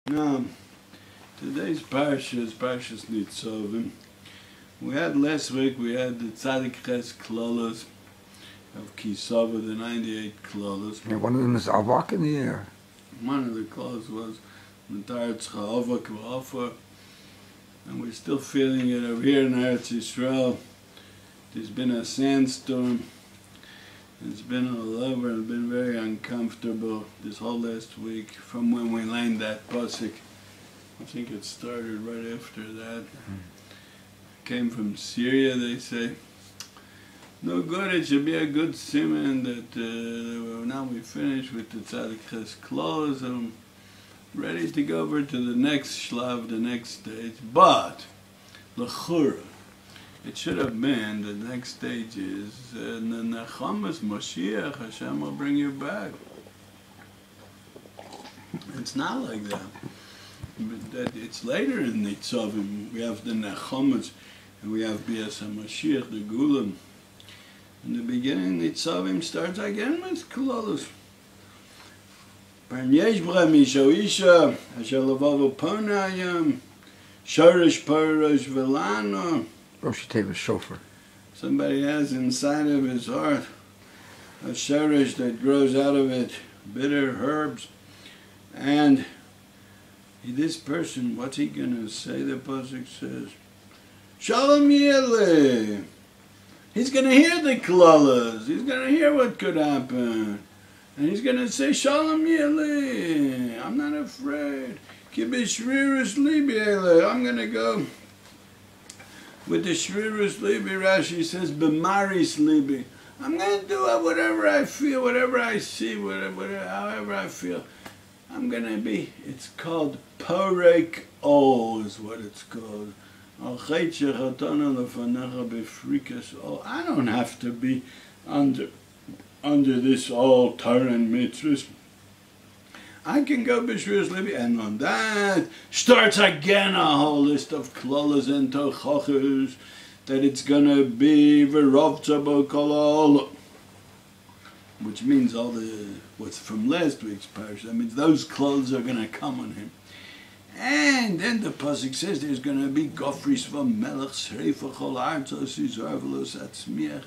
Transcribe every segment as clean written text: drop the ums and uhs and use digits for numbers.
Now, today's parsha is Parshas Nitzavim. Last week we had the Tzadik Ches Klolos of Kisava, the 98 Klolos. Yeah, one of them is Avak in the air. One of the Klolos was Matar Tzcha Avak V'Afa, and we're still feeling it over here in Eretz Yisrael. There's been a sandstorm. It's been all over and been very uncomfortable this whole last week from when we learned that pasuk. I think it started right after that. Came from Syria, they say. No good, it should be a good siman that now we finished with the Tzadik Ches Klolos and ready to go over to the next shlav, the next stage. But, l'chura, it should have been the next stage is the nachman Mashiach, Hashem will bring you back. It's not like that. But that it's later in the Nitzavim. We have the nachman and we have Bias HaMashiach, the Gulam. In the beginning, Nitzavim starts again with Klolos. Parnyesh b'cha misho isha, asher levavo ponayim, shorish porosh velano. Rosh Teva shofar. Somebody has inside of his heart a shorish that grows out of it, bitter herbs. And this person, what's he going to say? The pasuk says, Shalom Yele. He's going to hear the klolos. He's going to hear what could happen. And he's going to say, Shalom Yele. I'm not afraid. Kibishrirus libi ele. I'm going to go. With the shrirus libi, Rashi says, B'maris libi. I'm going to do whatever I feel, whatever I see, however I feel. I'm going to be, it's called Porek O is what it's called. I don't have to be under this all Torah and mitzvahs. I can go b'shvius libi, and on that starts again a whole list of klolos and tochachos that it's gonna be v'rov tzabo kolol, which means all the what's from last week's parsha. That means those klolos are gonna come on him, and then the pasuk says there's gonna be gofris v'melech sreifa chol artzos yizar v'los atzmiach.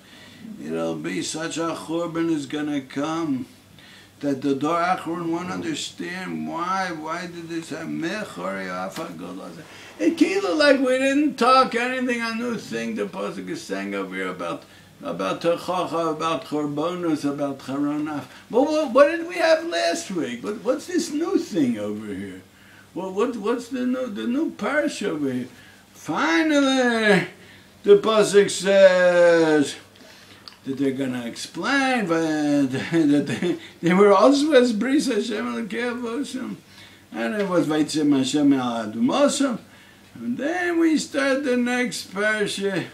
It'll be such a churban is gonna come that the Dor Achron won't understand why did this have mechori off it can't look like we didn't talk anything, a new thing the pasuk is saying over here about Techacha, about Chorbonos, about Charonaf. But what did we have last week? What's this new thing over here? What's the new parsha over here? Finally, the pasuk says that they're going to explain that they were also as brisk Hashem and it was Vaitzim Hashem al Adumosam. And then we start the next parsha,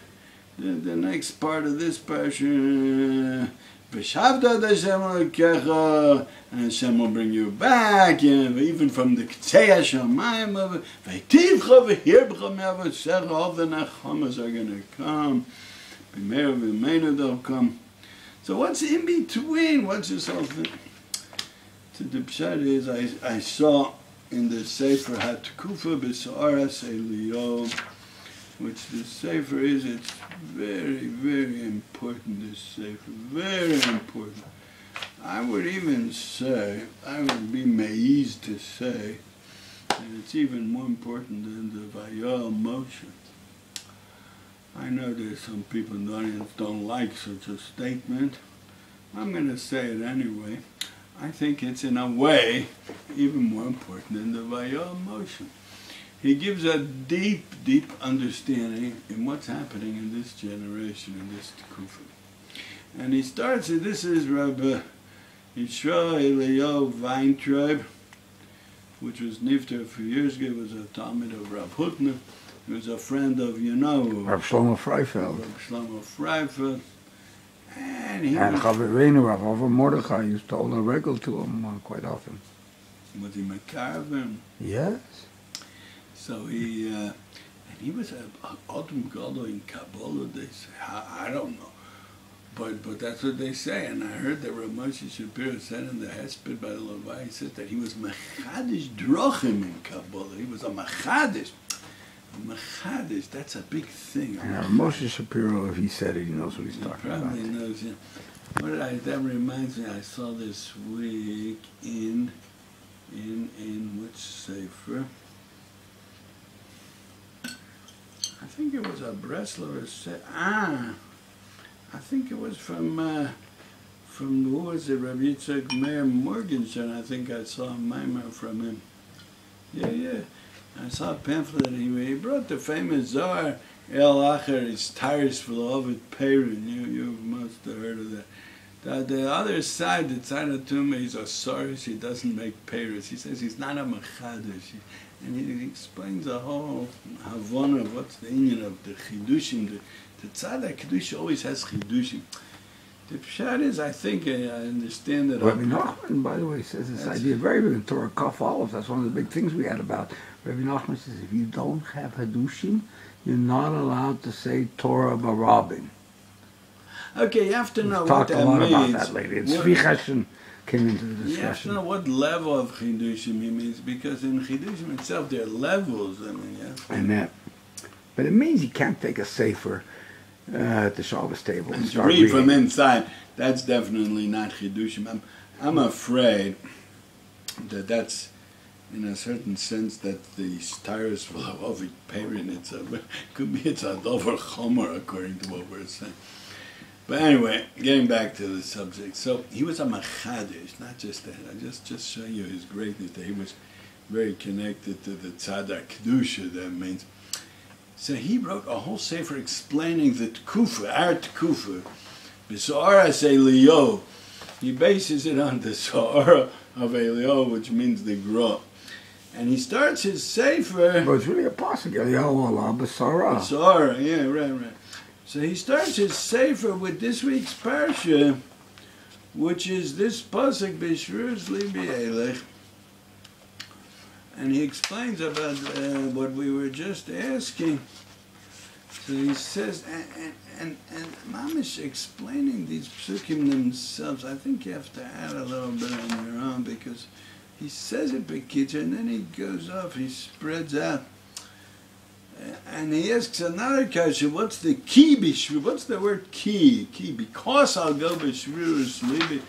the next part of this parsha. V'shavda Hashem al and Hashem will bring you back, even from the K'tzei HaShamayim of it. V'tivcha v'hirbcha me'avasecha, all the nachamas are going to come. They'll come. So what's in between? What's this whole thing? So the pshat is I saw in the sefer Hatkufa B'Sa'aras Elya, which the sefer is, it's very, very important, this sefer, very important. I would even say, I would be me'ized to say, that it's even more important than the Vayal Moshe. I know there's some people in the audience don't like such a statement. I'm going to say it anyway. I think it's in a way even more important than the Vayal Moshe. He gives a deep, deep understanding in what's happening in this generation, in this Tekufa. And he starts, and this is Rebbe Yisrael Weinteaub, which was nifter a few years ago. He was a Talmud of Rav Hutner. He was a friend of, Rav Shlomo freifeld. Rav Shlomo freifeld. And he and Chavereinu, Rav Ava Mordechai, used to hold a regal to him quite often. Was he Makarvim? Yes. So he, and he was an Adam Gadol in Kabbalah, they say, I don't know. But that's what they say, and I heard that Rav Moshe Shapiro said in the Hesped by the Levi, he said that he was mechadish drochim in Kabbalah. He was a mechadish. Mechadish, that's a big thing. Yeah, Moshe Shapiro, if he said it, he knows what he's talking about. Probably knows, yeah. That reminds me, I saw this week in which sefer? I think it was a breslov or I think it was from who was it, Rabbi Yitzchak Meir Morgenstern. I think I saw a mimer from him. Yeah. I saw a pamphlet. He brought the famous Zohar El Acher. It's tires full of it. Perin. You must have heard of that. The other side, the side of Tumah, he's a soros. He doesn't make Paris. He says he's not a mechadish. And he explains the whole Havana of what's the union of the Hidushim. The tzaddik Kiddush always has Hidushim. The pshat is, I think, I understand that. Rabbi Nachman, by the way, says this idea very big in Torah Kaf Aleph. That's one of the big things we had about. Rabbi Nachman says if you don't have Hidushim, you're not allowed to say Torah Barabim. Okay, you have to know We've what talked a that lot means. about that later. It's Vichashin came into the discussion. You have to know what level of Hidushim he means, because in Hidushim itself there are levels. I mean, Amen. But it means you can't take a sefer at the shabas table and start read reading from inside. That's definitely not Hidushim. I'm afraid that that's, in a certain sense, that the tires will have ovid perin. Could be it's a dover chomer according to what we're saying. But anyway, getting back to the subject. So he was a machadish, not just that. I just show you his greatness. That he was very connected to the tzaddik kedusha. That means. So he wrote a whole sefer explaining the tkufa, our tkufa, b'soaras elya. He bases it on the soara of elya, which means the gra. And he starts his sefer. But it's really a pasuk. Eliyahu ala b'sara. B'sara, yeah, right. So he starts his sefer with this week's parsha, which is this pasuk b'shruz libi elech, and he explains about what we were just asking. So he says, and Mamish explaining these psukim themselves. I think you have to add a little bit on your own, because he says it b'kitcher, and then he goes off, he spreads out. And he asks another question, what's the key b'shru? What's the word key? Key, because I'll go b'shruz libi,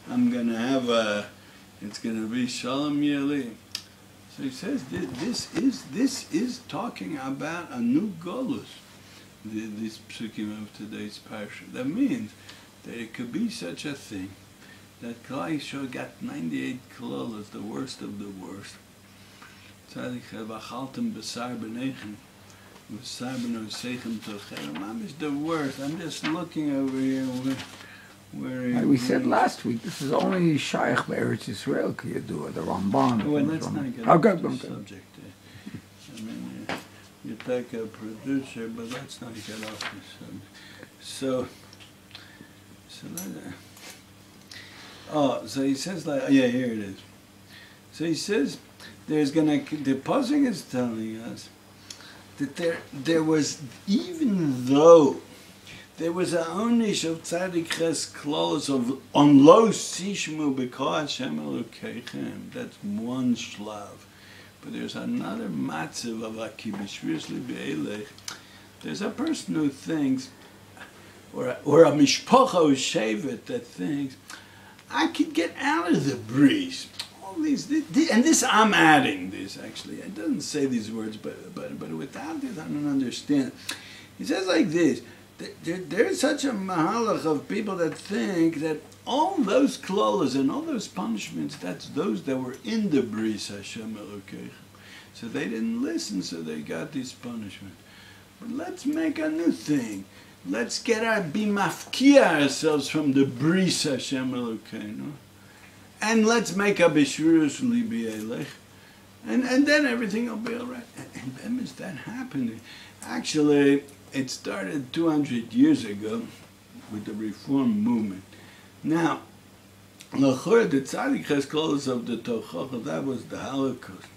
I'm going to have it's going to be shalom yeli. So he says this is talking about a new golus, this psukim of today's parsha. That means that it could be such a thing that Klal Yisrael got 98 klolos, the worst of the worst. Tzadik v'achaltem b'sar b'nechem. Mom is the worst. I'm just looking over here where we said last week, this is only Shaykh Eretz Yisrael can you do it, the Ramban. Well, let's not get off the subject. I mean, you take a producer, but let's not get off the subject. So he says, here it is. So he says, the pasuk is telling us that there was, even though there was a onish of tzaddik ches klolos of on lo sishmu b'kol Hashem Elokeichem. That's one shlav. But there's another matzav of aki b'shvius li'be'elech. There's a person who thinks, or a mishpacha or shevet that thinks, I could get out of the breeze. And this I'm adding this actually. It doesn't say these words, but without this I don't understand. He says like this: there's such a mahalach of people that think that all those klolos and all those punishments, that's those that were in the bris Hashem Elokeichem. So they didn't listen, so they got this punishment. But let's make a new thing. Let's be mafkia ourselves from the bris Hashem Elokeichem. And let's make a b'shruz libi elech, and then everything will be all right. And when is that happening? Actually, it started 200 years ago with the Reform movement. Now, l'chor the tzaddik ches klolos of the Tochacha, that was the Holocaust.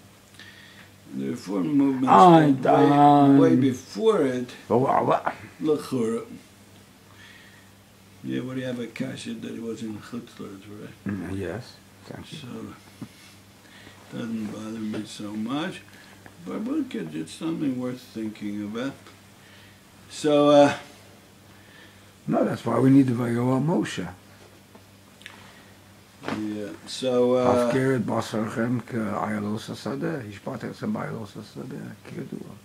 The Reform movement started way before it. L'chor. Yeah, what do you have a kasha that he was in Chutzlers, right? Yes, thank you. So, doesn't bother me so much. But look, it's something worth thinking about. So, no, that's why we need the Vayoah Moshe. Yeah, so... Afkeret basarchem ke'ayalos hasadeh, hishpatechem ba'ayalos hasadeh, kiyadua.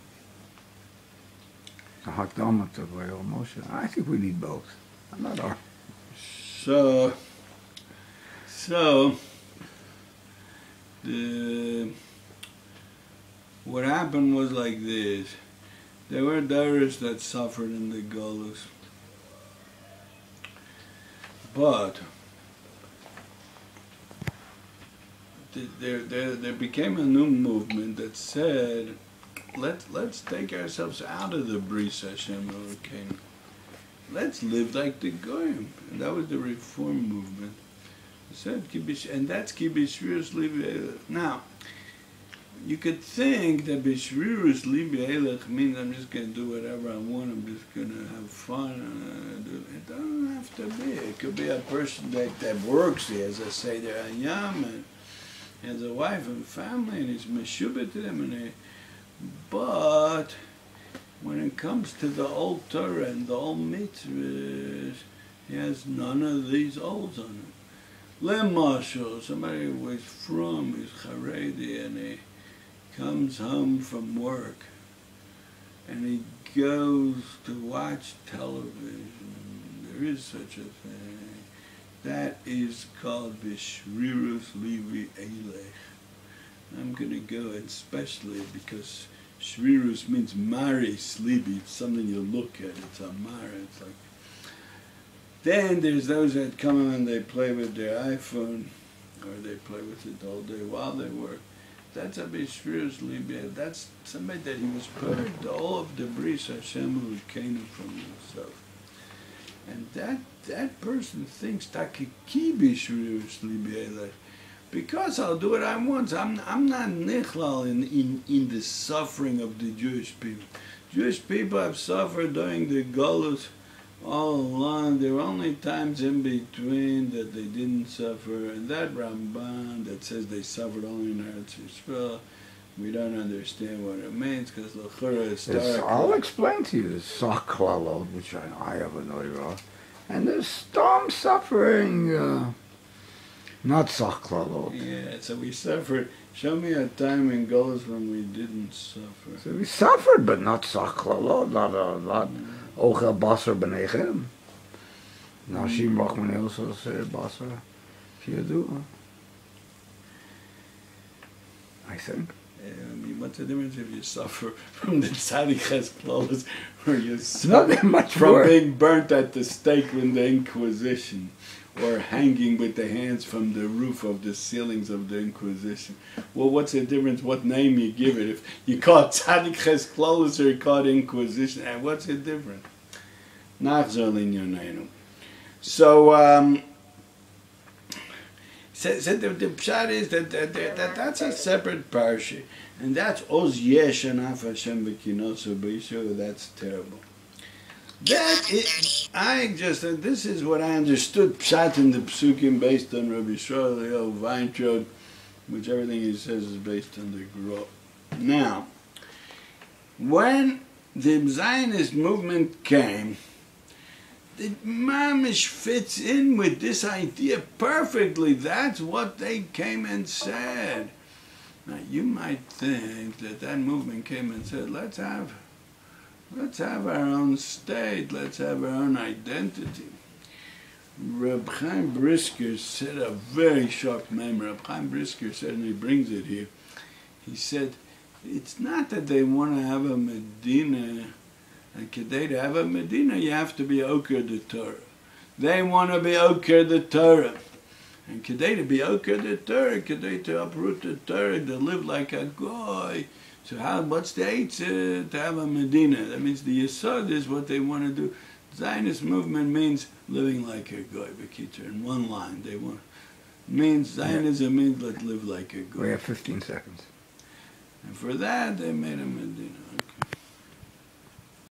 The Hakdama to Vayoah Moshe. I think we need both. I'm not our... So, what happened was like this. There were daughters that suffered in the Golus. But there became a new movement that said, let's take ourselves out of the Bris Hashem Elokeinu. Let's live like the goyim. And that was the reform movement. It said, and that's ki b'shvirus libi elech. Now, you could think that b'shvirus libi elech means I'm just going to do whatever I want, I'm just going to have fun. It doesn't have to be. It could be a person that works, he has a seder hayam, and has a wife and family, and he's meshubah to them, but when it comes to the old Torah and the old mitzvahs, he has none of these olds on him. Lemashal, somebody who is from, is Haredi, and he comes home from work, and he goes to watch television. There is such a thing. That is called Bishrirus Livi Elech. I'm going to go, especially because Shvirus means maris libi. It's something you look at. It's a mara. It's like. Then there's those that come and they play with their iPhone, or they play with it all day while they work. That's a Bishvirus Libi. That's somebody that he was purged all of the bris Hashem who came from himself. And that person thinks Takiki Bishvirus Libi Elech. Because I'll do what I want. I'm not nichlal in the suffering of the Jewish people. Jewish people have suffered during the Golus all along. There were only times in between that they didn't suffer. And that Ramban that says they suffered only in Eretz Yisrael, we don't understand what it means because l'chura is I'll explain to you the saklalot, which I have a know about. And there's storm suffering. Not saklalot. Yeah, so we suffered. Show me a time in Golus when we didn't suffer. So we suffered, but not saklalot, not ochel basar b'nechem. Nashim rachman elsos basar kiyadu. I think. I mean, what's the difference if you suffer from the tzaddik has clothes, or you Nothing much from more. being burnt at the stake in the Inquisition, or hanging with the hands from the roof of the ceilings of the Inquisition? Well, what's the difference? What name you give it? If you call it tzaddik has clothes or you call it Inquisition, and what's the difference? Nachzor l'inyoneinu. So. So the pshat is that's a separate parsha, and that's Oz Yesh and Af Hashem B'Kinosu B'Yisrael. That's terrible. That is, this is what I understood pshat in the psukim based on Rabbi Yisrael weinteaub, which everything he says is based on the Gro. Now, when the Zionist movement came, the mamish fits in with this idea perfectly. That's what they came and said. Now you might think that movement came and said, let's have our own state, let's have our own identity. Reb Chaim Brisker said a very sharp name. Reb Chaim Brisker said, and he brings it here, he said, it's not that they want to have a Medina. And kedei to have a Medina, you have to be oker the Torah. They want to be oker the Torah. And kedei to be oker the Torah, kedei to uproot the Torah, to live like a goy. So what's the eitzah to have a Medina? That means the yesod is what they want to do. Zionist movement means living like a goy, b'kitzur. In one line, Zionism means let's live like a goy. We have 15 seconds. And for that, they made a Medina.